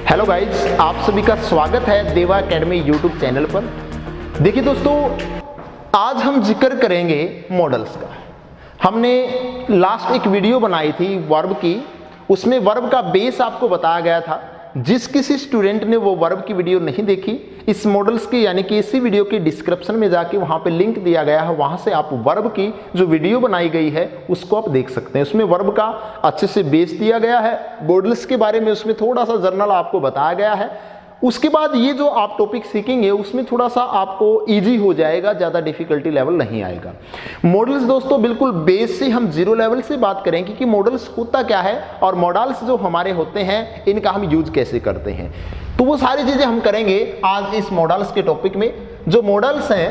Hello guys, आप सभी का स्वागत है देवा एकेडमी यूट्यूब चैनल पर। देखिए दोस्तों, आज हम जिक्र करेंगे मॉडल्स का। हमने लास्ट एक वीडियो बनाई थी वर्ब की, उसमें वर्ब का बेस आपको बताया गया था। जिस किसी स्टूडेंट ने वो वर्ब की वीडियो नहीं देखी, इस मॉडल्स की यानी कि इसी वीडियो के डिस्क्रिप्शन में जाके वहाँ पे लिंक दिया गया है, वहाँ से आप वर्ब की जो वीडियो बनाई गई है उसको आप देख सकते हैं। उसमें वर्ब का अच्छे से बेस दिया गया है, मॉडल्स के बारे में उसमें थोड़ा सा जर्नल आपको बताया गया है। उसके बाद ये जो आप टॉपिक सीखेंगे उसमें थोड़ा सा आपको इजी हो जाएगा, ज़्यादा डिफिकल्टी लेवल नहीं आएगा। मॉडल्स दोस्तों बिल्कुल बेस से हम जीरो लेवल से बात करेंगे कि मॉडल्स होता क्या है और मॉडल्स जो हमारे होते हैं इनका हम यूज कैसे करते हैं, तो वो सारी चीज़ें हम करेंगे आज इस मॉडल्स के टॉपिक में। जो मॉडल्स हैं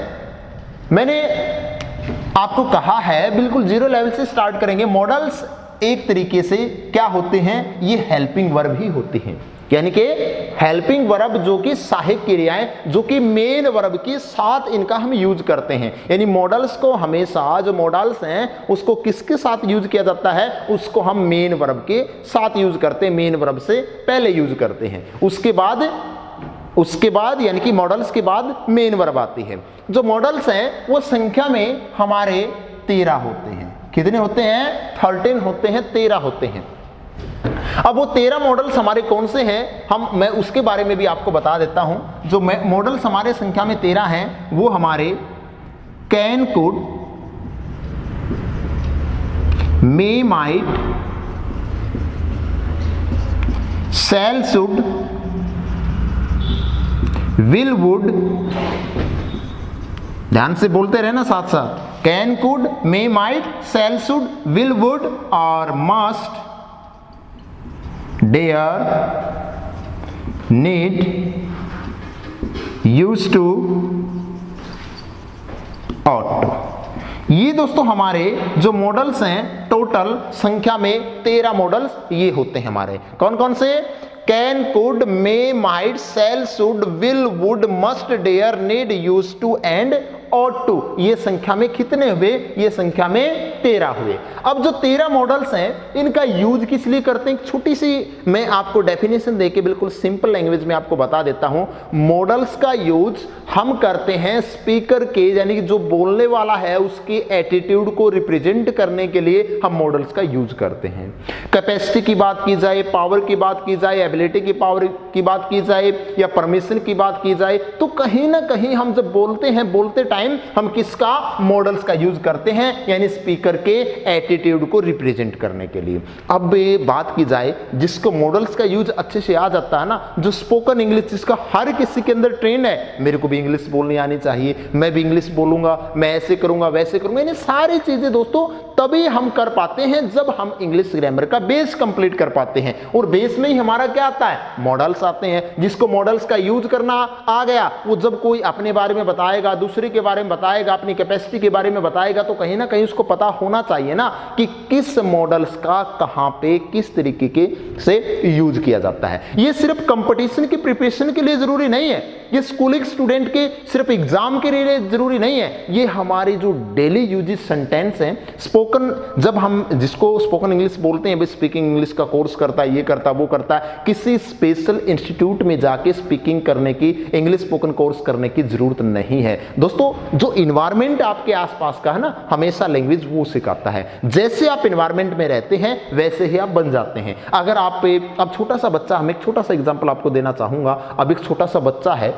मैंने आपको कहा है बिल्कुल जीरो लेवल से स्टार्ट करेंगे। मॉडल्स एक तरीके से क्या होते हैं, ये हेल्पिंग वर्ब ही होते हैं, यानी कि हेल्पिंग वर्ब जो कि सहायक क्रियाएं जो कि मेन वर्ब के साथ इनका हम यूज करते हैं। यानी मॉडल्स को हमेशा जो मॉडल्स हैं उसको किसके साथ यूज किया जाता है, उसको हम मेन वर्ब के साथ यूज करते हैं, मेन वर्ब से पहले यूज करते हैं। उसके बाद यानी कि मॉडल्स के बाद मेन वर्ब आती है। जो मॉडल्स हैं वो संख्या में हमारे 13 होते हैं। कितने होते हैं? 13 होते हैं, 13 होते हैं। अब वो 13 मॉडल्स हमारे कौन से हैं, मैं उसके बारे में भी आपको बता देता हूं। जो मॉडल्स हमारे संख्या में 13 हैं वो हमारे can, could, may, might, shall, should, will, would, ध्यान से बोलते रहना साथ साथ, can, could, may, might, shall, should, will, would और must, dare, need, used to, ought to। ये दोस्तों हमारे जो मॉडल्स हैं टोटल संख्या में 13 मॉडल्स ये होते हैं हमारे। कौन कौन से? Can, could, may, might, shall, should, will, would, must, dare, need, used to and ought to। ये संख्या में कितने हुए? ये संख्या में 13 हुए। अब जो 13 मॉडल्स हैं इनका यूज किस लिए करते हैं, छोटी सी मैं आपको डेफिनेशन देके बिल्कुल सिंपल लैंग्वेज में आपको बता देता हूं। मॉडल्स का यूज हम करते हैं स्पीकर के यानी कि जो बोलने वाला है उसके एटीट्यूड को रिप्रेजेंट करने के लिए हम मॉडल्स का यूज करते हैं। कैपेसिटी की बात की जाए, पावर की बात की जाए, एबिलिटी की पावर की बात की जाए या परमिशन की बात की जाए, तो कहीं ना कहीं हम जब बोलते हैं, बोलते टाइम हम किसका? मॉडल्स का यूज करते हैं, यानी स्पीकर के एटीट्यूड को रिप्रेजेंट करने के लिए। अब बात की जाए जिसको मॉडल्स का यूज अच्छे से आ जाता है ना, जो स्पोकन इंग्लिश जिसका हर किसी के अंदर ट्रेंड है, मेरे को भी इंग्लिश बोलनी आनी चाहिए, मैं भी इंग्लिश बोलूंगा, मैं ऐसे करूंगा वैसे करूंगा, यानी सारी चीजें दोस्तों तभी हम कर पाते हैं जब हम इंग्लिश ग्रामर का बेस कंप्लीट कर पाते हैं। और बेस में ही हमारा क्या आता है? मॉडल्स आते हैं। जिसको मॉडल्स का यूज करना आ गया, वो जब कोई अपने बारे में बताएगा, दूसरे के बारे में बताएगा, अपनी कैपेसिटी के बारे में बताएगा, तो कहीं ना कहीं उसको पता होना चाहिए ना कि किस मॉडल्स का कहां पे किस तरीके के से यूज किया जाता है। ये सिर्फ कंपटीशन की प्रिपरेशन के लिए जरूरी नहीं है, ये स्कूलिंग स्टूडेंट के सिर्फ एग्जाम के लिए जरूरी नहीं है, ये हमारी जो डेली यूजेज सेंटेंस हैं, स्पोकन, जब हम जिसको स्पोकन इंग्लिश बोलते हैं, स्पीकिंग इंग्लिश का कोर्स करता है, ये करता है वो करता है, किसी स्पेशल इंस्टीट्यूट में जाके स्पीकिंग करने की, इंग्लिश स्पोकन कोर्स करने की जरूरत नहीं है दोस्तों। जो इन्वायरमेंट आपके आसपास का है ना, हमेशा लैंग्वेज वो सिखाता है। जैसे आप इन्वायरमेंट में रहते हैं वैसे ही आप बन जाते हैं। अगर आप अब छोटा सा बच्चा, हम एक छोटा सा एग्जांपल आपको देना चाहूंगा। अब एक छोटा सा बच्चा है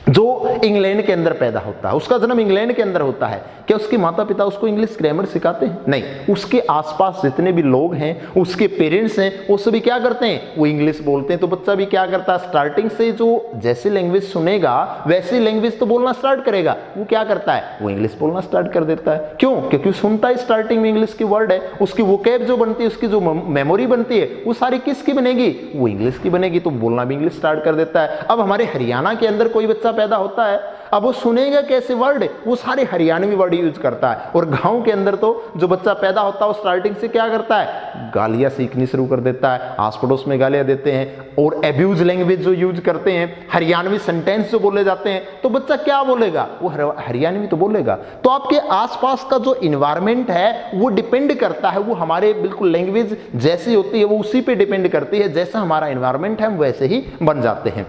जो इंग्लैंड के अंदर पैदा होता है, उसका जन्म इंग्लैंड के अंदर होता है, क्या उसके माता पिता उसको इंग्लिश ग्रामर सिखाते हैं? नहीं। उसके आसपास जितने भी लोग हैं, उसके पेरेंट्स हैं, वो सभी क्या करते हैं? वो इंग्लिश बोलते हैं। तो बच्चा भी क्या करता है? स्टार्टिंग से जो जैसे लैंग्वेज सुनेगा वैसी लैंग्वेज तो बोलना स्टार्ट करेगा। वो क्या करता है? वो इंग्लिश बोलना स्टार्ट कर देता है। क्यों? क्योंकि सुनता है स्टार्टिंग में इंग्लिश की वर्ड है, उसकी वोकैब जो बनती है, उसकी जो मेमोरी बनती है, वो सारी किसकी बनेगी? वो इंग्लिश की बनेगी, तो बोलना भी इंग्लिश स्टार्ट कर देता है। अब हमारे हरियाणा के अंदर कोई बच्चा पैदा होता है, अब वो सुनेगा कैसे वर्ड, वो सारे हरियाणवी वर्ड यूज करता है। और गांव के अंदर तो जो बच्चा पैदा होता है वो स्टार्टिंग से क्या करता है, गालियां सीखनी शुरू कर देता है, आस पड़ोस में गालियां देते हैं और एब्यूज लैंग्वेज जो यूज करते हैं, हरियाणवी सेंटेंस जो बोले जाते हैं, तो बच्चा क्या बोलेगा, वो हरियाणवी तो बोलेगा। तो आपके आसपास का जो इन्वायरमेंट है वो डिपेंड करता है, वो हमारे बिल्कुल लैंग्वेज जैसी होती है वो उसी पे डिपेंड करती है, जैसा हमारा इन्वायरमेंट है हम वैसे ही बन जाते हैं।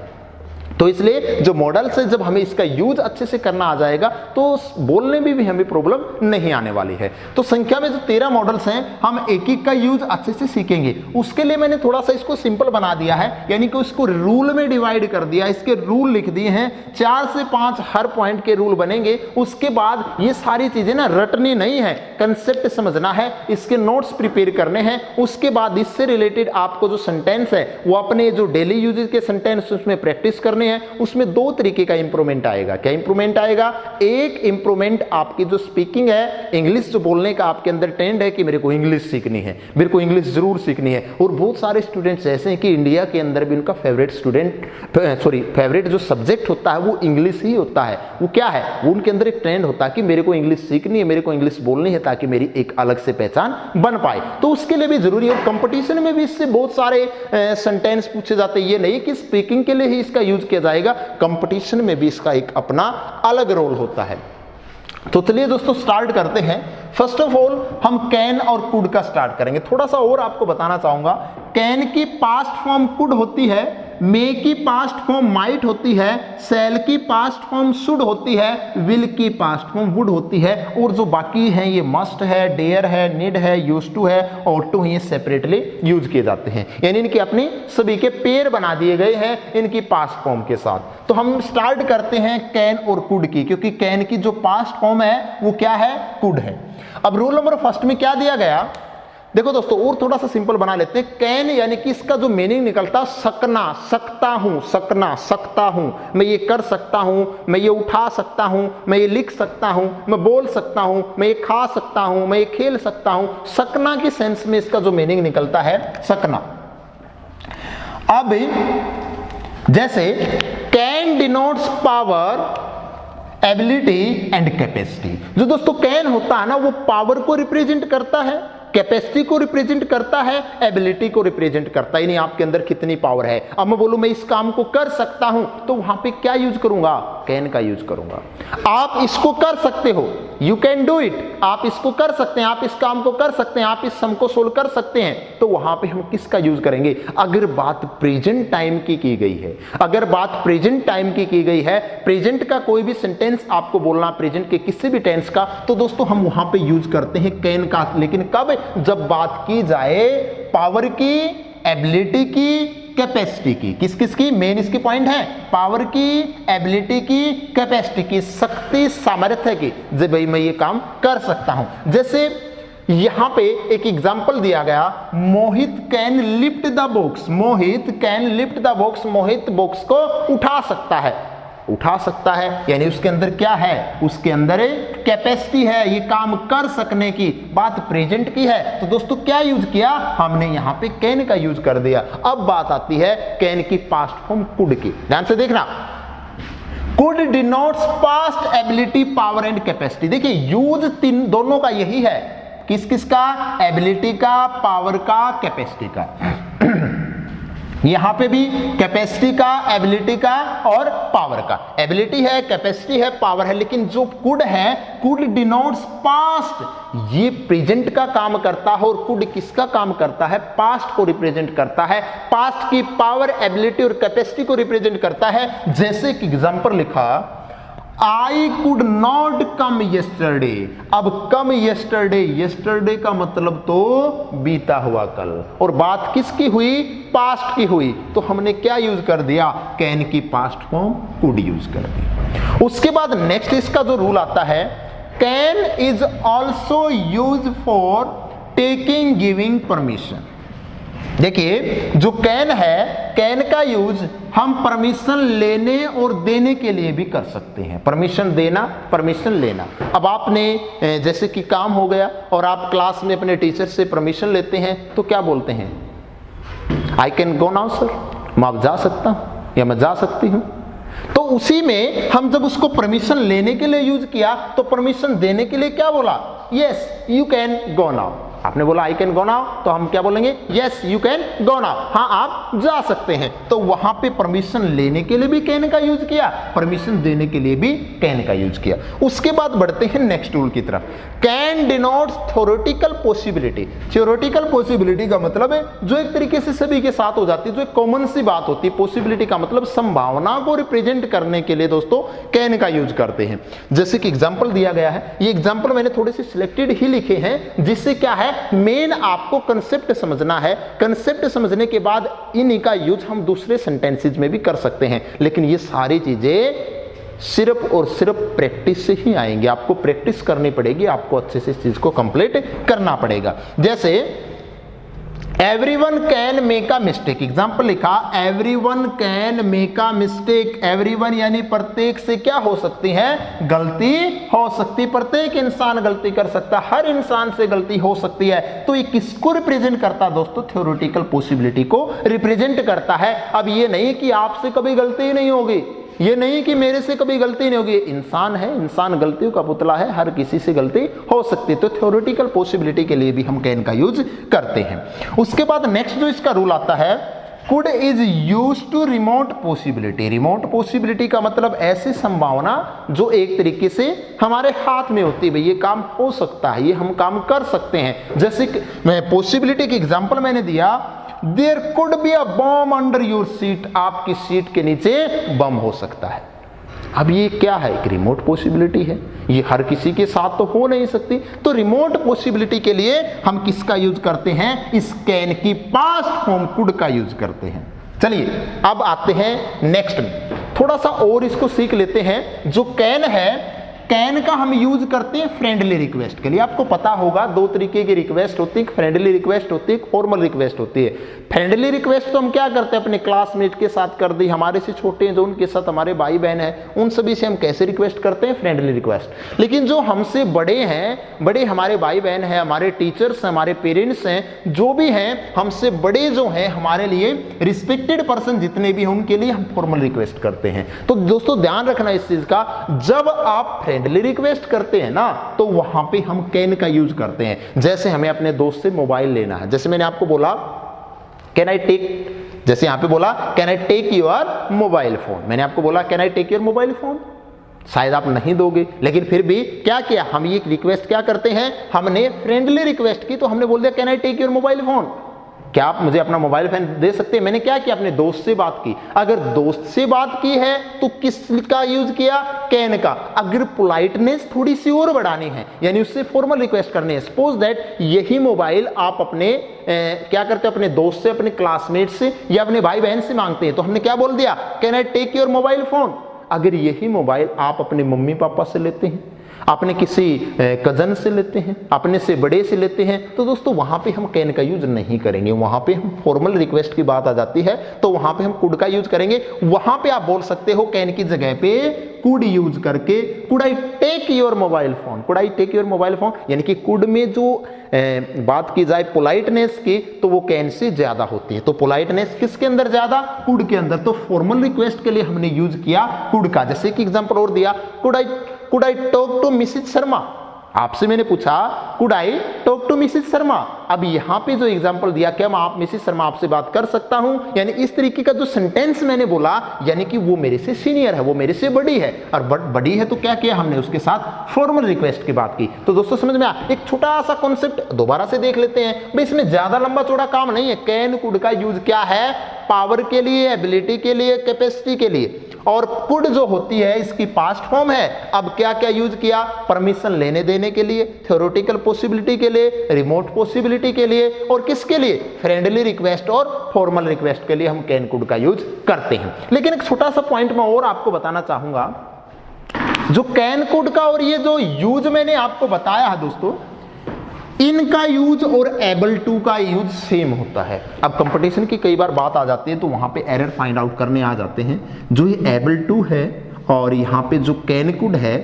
तो इसलिए जो मॉडल्स है, जब हमें इसका यूज अच्छे से करना आ जाएगा तो बोलने में भी हमें प्रॉब्लम नहीं आने वाली है। तो संख्या में जो 13 मॉडल्स हैं हम एक एक का यूज अच्छे से सीखेंगे। उसके लिए मैंने थोड़ा सा इसको सिंपल बना दिया है, यानी कि उसको रूल में डिवाइड कर दिया, इसके रूल लिख दिए हैं, 4 से 5 हर पॉइंट के रूल बनेंगे। उसके बाद ये सारी चीजें ना रटनी नहीं है, कंसेप्ट समझना है, इसके नोट्स प्रिपेयर करने हैं। उसके बाद इससे रिलेटेड आपको जो सेंटेंस है वो अपने जो डेली यूजेस के सेंटेंस उसमें प्रैक्टिस करने हैं। उसमें 2 तरीके का इंप्रूवमेंट आएगा। क्या इंप्रूवमेंट आएगा, एक इंप्रूवमेंट आपकी जो स्पीकिंग है, इंग्लिश जो बोलने का आपके अंदर ट्रेंड है कि मेरे को इंग्लिश सीखनी है, मेरे को इंग्लिश जरूर सीखनी है। और बहुत सारे स्टूडेंट्स ऐसे हैं कि इंडिया के अंदर भी उनका फेवरेट जो सब्जेक्ट होता है वो इंग्लिश ही होता है। वो क्या है, वो उनके अंदर एक ट्रेंड होता है कि मेरे को इंग्लिश सीखनी है, मेरे को इंग्लिश बोलनी है, ताकि मेरी एक अलग से पहचान बन पाए। तो उसके लिए भी जरूरी है। कंपटीशन में भी इससे बहुत सारे सेंटेंस पूछे जाते हैं। ये नहीं कि स्पीकिंग के लिए ही इसका यूज किया जाएगा, कंपटीशन में भी इसका एक अपना अलग रोल होता है। तो चलिए दोस्तों स्टार्ट करते हैं। फर्स्ट ऑफ ऑल हम कैन और कुड का स्टार्ट करेंगे। थोड़ा सा और आपको बताना चाहूंगा, कैन की पास्ट फॉर्म कुड होती है, मे की पास्ट फॉर्म माइट होती है, सेल की पास्ट फॉर्म शुड होती है, विल की पास्ट फॉर्म वुड होती है, और जो बाकी हैं ये मस्ट है, डेयर है, नीड है, यूज टू है, और टू ये सेपरेटली यूज किए जाते हैं, यानी इनके अपने सभी के पेयर बना दिए गए हैं इनकी पास्ट फॉर्म के साथ। तो हम स्टार्ट करते हैं कैन और कुड की, क्योंकि कैन की जो पास्ट फॉर्म है वो क्या है, कुड है। अब रूल नंबर फर्स्ट में क्या दिया गया, देखो दोस्तों और थोड़ा सा सिंपल बना लेते हैं। कैन यानी कि इसका जो मीनिंग निकलता, सकना, सकता हूं, सकना, सकता हूं, मैं ये कर सकता हूं, मैं ये उठा सकता हूं, मैं ये लिख सकता हूं, मैं बोल सकता हूं, मैं ये खा सकता हूं, मैं ये खेल सकता हूं। सकना के सेंस में इसका जो मीनिंग निकलता है सकना। अब जैसे can denotes power, ability and capacity. जो दोस्तों कैन होता है ना वो पावर को रिप्रेजेंट करता है, कैपेसिटी को रिप्रेजेंट करता है, एबिलिटी को रिप्रेजेंट करता है, यानी आपके अंदर कितनी पावर है। अब मैं बोलूं मैं इस काम को कर सकता हूं तो वहां पे क्या यूज करूंगा, कैन का यूज करूंगा। आप इसको कर सकते हो, यू कैन डू इट, आप इसको कर सकते हैं, आप इस काम को कर सकते हैं, आप इस सम को सोल्व कर सकते हैं, तो वहां पे हम किसका यूज करेंगे। अगर बात प्रेजेंट टाइम की गई है, अगर बात प्रेजेंट टाइम की गई है, प्रेजेंट का कोई भी सेंटेंस आपको बोलना प्रेजेंट के किसी भी टेंस का, तो दोस्तों हम वहां पे यूज करते हैं कैन का। लेकिन कब, जब बात की जाए पावर की, एबिलिटी की, कैपेसिटी की। किस किस की, मेन इसकी पॉइंट है, पावर की, एबिलिटी की, कैपेसिटी की, शक्ति, सामर्थ्य की, जब भाई मैं ये काम कर सकता हूं। जैसे यहां पे एक एग्जांपल दिया गया, Mohit can lift the box, Mohit can lift the box, Mohit box को उठा सकता है, उठा सकता है, यानी उसके अंदर क्या है, उसके अंदर कैपेसिटी है, ये काम कर सकने की। बात प्रेजेंट की है तो दोस्तों क्या यूज किया हमने, यहां पे कैन का यूज कर दिया। अब बात आती है कैन की पास्ट फॉर्म कुड की, ध्यान से देखना। Could denotes past ability, power and capacity. देखिए यूज तीन दोनों का यही है, किस किस का, एबिलिटी का, पावर का, कैपेसिटी का। यहां पे भी कैपेसिटी का, एबिलिटी का और पावर का। एबिलिटी है, कैपेसिटी है, पावर है, लेकिन जो कुड है, कुड डिनोट्स पास्ट, ये प्रेजेंट का काम करता है, और कुड किसका काम करता है, पास्ट को रिप्रेजेंट करता है। पास्ट की पावर, एबिलिटी और कैपेसिटी को रिप्रेजेंट करता है। जैसे कि एग्जांपल लिखा, I could not come yesterday. अब कम येस्टरडे, येस्टरडे का मतलब तो बीता हुआ कल, और बात किसकी हुई, पास्ट की हुई, तो हमने क्या यूज कर दिया, कैन की पास्ट फॉर्म कुड यूज कर दी। उसके बाद नेक्स्ट इसका जो रूल आता है, can is also use for taking giving permission. देखिए जो कैन है, कैन का यूज हम परमिशन लेने और देने के लिए भी कर सकते हैं। परमिशन देना, परमिशन लेना। अब आपने जैसे कि काम हो गया और आप क्लास में अपने टीचर से परमिशन लेते हैं तो क्या बोलते हैं, I can go now sir, मैं अब जा सकता हूं या मैं जा सकती हूं। तो उसी में हम जब उसको परमिशन लेने के लिए यूज किया तो परमिशन देने के लिए क्या बोला, yes you can go now. आपने बोला आई कैन गो नाउ, तो हम क्या बोलेंगे, yes you can go now, हाँ आप जा सकते हैं। तो वहां पे परमिशन लेने के लिए भी कैन का यूज किया, परमिशन देने के लिए भी कैन का यूज किया। उसके बाद बढ़ते हैं नेक्स्ट रूल की तरफ। Can denotes theoretical possibility. Theoretical possibility का मतलब है जो एक तरीके से सभी के साथ हो जाती है, जो एक कॉमन सी बात होती है। पॉसिबिलिटी का मतलब संभावना को रिप्रेजेंट करने के लिए दोस्तों कैन का यूज करते हैं। जैसे कि एग्जांपल दिया गया है, ये एग्जांपल मैंने थोड़े से सिलेक्टेड ही लिखे हैं, जिससे क्या है मेन आपको कंसेप्ट समझना है। कंसेप्ट समझने के बाद इन्हीं का यूज हम दूसरे सेंटेंसेज में भी कर सकते हैं, लेकिन ये सारी चीजें सिर्फ और सिर्फ प्रैक्टिस से ही आएंगे। आपको प्रैक्टिस करनी पड़ेगी, आपको अच्छे से इस चीज को कंप्लीट करना पड़ेगा। जैसे everyone can make a mistake, example लिखा everyone can make a mistake. Everyone यानी प्रत्येक से क्या हो सकती है, गलती हो सकती। प्रत्येक इंसान गलती कर सकता, हर इंसान से गलती हो सकती है। तो ये किसको रिप्रेजेंट करता है दोस्तों, थ्योरेटिकल पॉसिबिलिटी को रिप्रेजेंट करता है। अब ये नहीं कि आपसे कभी गलती ही नहीं होगी, ये नहीं कि मेरे से कभी गलती नहीं होगी। इंसान है, इंसान गलतियों का पुतला है, हर किसी से गलती हो सकती है। तो थ्योरेटिकल पॉसिबिलिटी के लिए भी हम कैन का यूज करते हैं। उसके बाद नेक्स्ट जो इसका रूल आता है, could is use to remote possibility. Remote possibility का मतलब ऐसी संभावना जो एक तरीके से हमारे हाथ में होती है, भाई ये काम हो सकता है, ये हम काम कर सकते हैं। जैसे पॉसिबिलिटी की एग्जांपल मैंने दिया, there could be a bomb under your seat, आपकी सीट के नीचे बम हो सकता है। अब ये क्या है, एक रिमोट पॉसिबिलिटी है, ये हर किसी के साथ तो हो नहीं सकती। तो रिमोट पॉसिबिलिटी के लिए हम किसका यूज करते हैं, इस कैन की पास्ट फॉर्म कुड का यूज करते हैं। चलिए अब आते हैं नेक्स्ट में, थोड़ा सा और इसको सीख लेते हैं। जो कैन है, कैन का हम यूज करते हैं फ्रेंडली रिक्वेस्ट के लिए। आपको पता होगा दो तरीके की रिक्वेस्ट होती है, फ्रेंडली रिक्वेस्ट होती है, फॉर्मल रिक्वेस्ट होती है। फ्रेंडली रिक्वेस्ट तो हम क्या करते हैं, अपने क्लासमेट के साथ कर दी, हमारे से छोटे हैं जो उनके साथ हमारे भाई बहन हैं, उन सभी से हम कैसे रिक्वेस्ट करते हैं, फ्रेंडली रिक्वेस्ट। लेकिन जो हमसे बड़े हैं, बड़े हमारे भाई बहन हैं, हमारे टीचर्स हैं, हमारे पेरेंट्स हैं, जो भी हैं हमसे बड़े जो हैं, हमारे लिए रिस्पेक्टेड पर्सन जितने भी हैं, उनके लिए हम फॉर्मल रिक्वेस्ट करते हैं। तो दोस्तों ध्यान रखना इस चीज का, जब आप फ्रेंडली रिक्वेस्ट करते हैं ना, तो वहां पे हम कैन का यूज करते हैं। जैसे हमें अपने दोस्त से मोबाइल लेना है, जैसे मैंने आपको बोला कैन आई टेक, जैसे यहां पे बोला can I take your mobile phone, मैंने आपको बोला can I take your mobile phone, शायद आप नहीं दोगे, लेकिन फिर भी क्या किया, हम ये रिक्वेस्ट क्या करते हैं, हमने फ्रेंडली रिक्वेस्ट की, तो हमने बोल दिया can I take your mobile phone, क्या आप मुझे अपना मोबाइल फोन दे सकते हैं। मैंने क्या किया, अपने दोस्त से बात की। अगर दोस्त से बात की है तो किसका यूज किया, कैन का। अगर पोलाइटनेस थोड़ी सी और बढ़ानी है, यानी उससे फॉर्मल रिक्वेस्ट करनी है, सपोज दैट यही मोबाइल आप अपने क्या करते हो, अपने दोस्त से, अपने क्लासमेट से या अपने भाई बहन से मांगते हैं, तो हमने क्या बोल दिया, can I take your mobile phone. अगर यही मोबाइल आप अपने मम्मी पापा से लेते हैं, अपने किसी कजन से लेते हैं, अपने से बड़े से लेते हैं, तो दोस्तों वहां पे हम कैन का यूज नहीं करेंगे, वहां पे हम फॉर्मल रिक्वेस्ट की बात आ जाती है, तो वहां पे हम कुड का यूज करेंगे। वहां पे आप बोल सकते हो कैन की जगह पे कुड यूज करके, could I take your mobile phone, could I take your mobile phone, यानी कि कुड में जो बात की जाए पोलाइटनेस की, तो वो कैन से ज्यादा होती है। तो पोलाइटनेस किसके अंदर ज्यादा, कुड के अंदर। तो फॉर्मल रिक्वेस्ट के लिए हमने यूज किया कुड का। जैसे कि एग्जांपल और दिया, could I talk to Mrs Sharma, आपसे मैंने पूछा could I talk to Mrs Sharma. अब यहां पे जो एग्जांपल दिया, क्या मैं आप मिसेज शर्मा आपसे बात कर सकता हूं, यानी इस तरीके का जो सेंटेंस मैंने बोला, यानी कि वो मेरे से सीनियर है, वो मेरे से बड़ी है, और बड़ी है तो क्या किया हमने, उसके साथ फॉर्मल रिक्वेस्ट की बात की। तो दोस्तों समझ में आया। एक छोटा सा कॉन्सेप्ट दोबारा से देख लेते हैं, भाई इसमें ज्यादा लंबा चौड़ा काम नहीं है। कैन कुड का यूज क्या है, पावर के लिए, एबिलिटी के लिए, कैपेसिटी के लिए। और कुड जो होती है इसकी पास्ट फॉर्म है। अब क्या क्या यूज किया, परमिशन लेने देने के लिए, थ्योरेटिकल पॉसिबिलिटी के लिए, रिमोट पॉसिबिलिटी के लिए, और किसके लिए, फ्रेंडली रिक्वेस्ट और फॉर्मल रिक्वेस्ट के लिए हम कैन कुड का यूज करते हैं। लेकिन एक छोटा सा पॉइंट मैं और आपको बताना चाहूंगा, जो कैन कुड का और ये जो यूज मैंने आपको बताया है दोस्तों, इनका यूज और एबल टू का यूज सेम होता है। अब कंपटीशन की कई बार बात आ जाती है तो वहां पे एरर फाइंड आउट करने आ जाते हैं। जो ये एबल टू है और यहाँ पे जो कैन कुड है,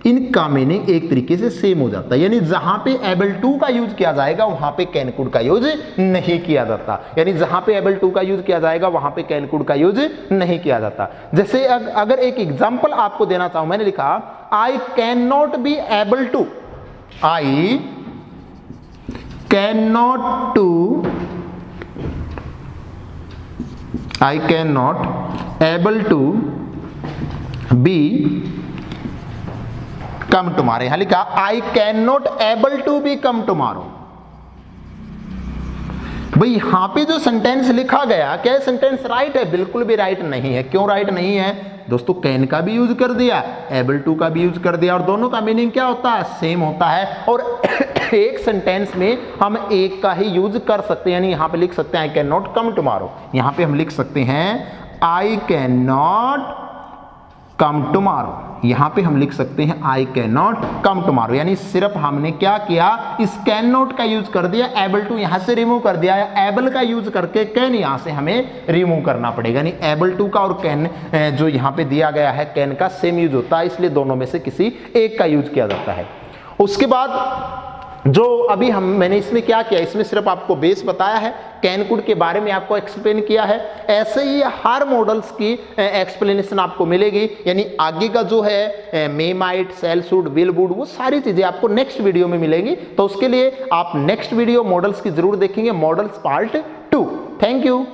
इनका मीनिंग एक तरीके से सेम हो जाता है, यानी जहां पे एबल टू का यूज किया जाएगा वहां पे कैन कुड का यूज नहीं किया जाता, यानी जहां पे एबल टू का यूज किया जाएगा वहां पे कैन कुड का यूज नहीं किया जाता। जैसे अगर एक एग्जांपल आपको देना चाहूं, मैंने लिखा I can not be able to, I can not able to be come tomorrow. यहां लिखा I can not able to be come tomorrow. भाई यहां पे जो सेंटेंस लिखा गया, क्या सेंटेंस राइट है? बिल्कुल भी राइट नहीं है। क्यों राइट नहीं है दोस्तों? कैन का भी यूज कर दिया, एबल टू का भी यूज कर दिया, और दोनों का मीनिंग क्या होता है? सेम होता है। और एक सेंटेंस में हम एक का ही यूज कर सकते हैं, यानी यहां पे लिख सकते हैं आई कैन नॉट कम टुमारो, यहां पे हम लिख सकते हैं आई कैन नॉट कम टुमारो, यहां पे हम लिख सकते हैं आई कैन नॉट कम टुमारो। यानी सिर्फ हमने क्या किया, इस कैन नॉट का यूज कर दिया, एबल टू यहां से रिमूव कर दिया, एबल का यूज करके कैन यहां से हमें रिमूव करना पड़ेगा। यानी एबल टू का और कैन जो यहां पे दिया गया है कैन का सेम यूज होता है, इसलिए दोनों में से किसी एक का यूज किया जाता है। उसके बाद जो अभी मैंने इसमें क्या किया, इसमें सिर्फ आपको बेस बताया है, कैन कुड के बारे में आपको एक्सप्लेन किया है। ऐसे ही हर मॉडल्स की एक्सप्लेनेशन आपको मिलेगी, यानी आगे का जो है may, might, shall, should, will, would, वो सारी चीजें आपको नेक्स्ट वीडियो में मिलेंगी। तो उसके लिए आप नेक्स्ट वीडियो मॉडल्स की जरूर देखेंगे, मॉडल्स पार्ट 2। Thank you.